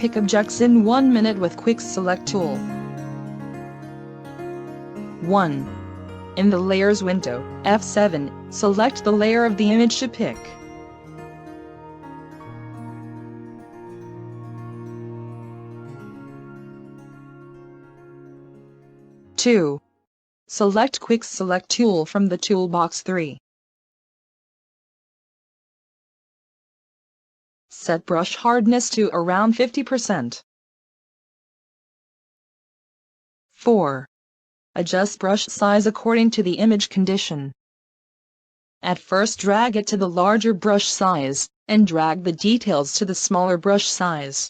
pick objects in 1 minute with Quick Select tool. 1. In the Layers window, F7, select the layer of the image to pick. 2. Select Quick Select tool from the toolbox. 3. Set brush hardness to around 50%. 4. Adjust brush size according to the image condition. At first drag it to the larger brush size, and drag the details to the smaller brush size.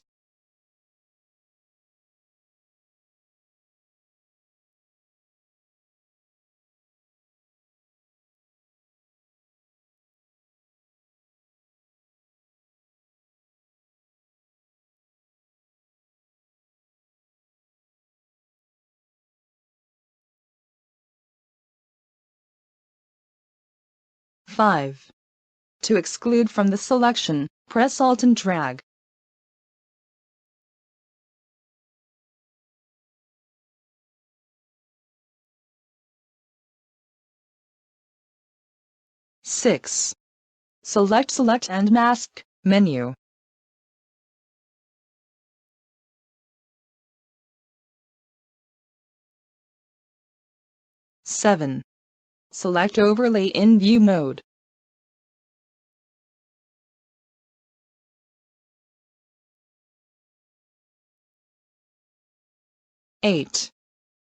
5. To exclude from the selection, press Alt and drag. 6. Select and Mask menu. 7. Select Overlay in View mode. 8.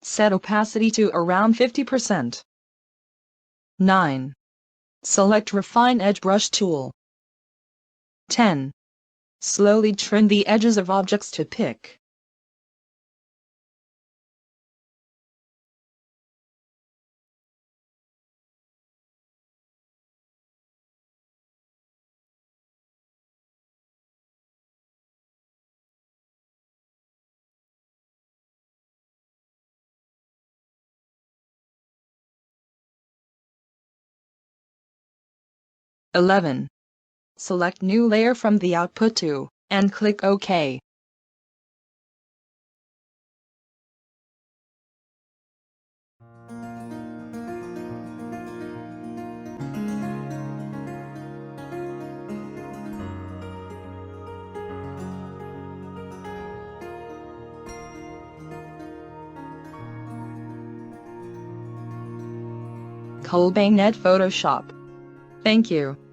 Set opacity to around 50%. 9. Select Refine Edge Brush tool. 10. Slowly trim the edges of objects to pick. 11. Select New Layer from the Output to, and click OK. Colbaynet Photoshop. Thank you.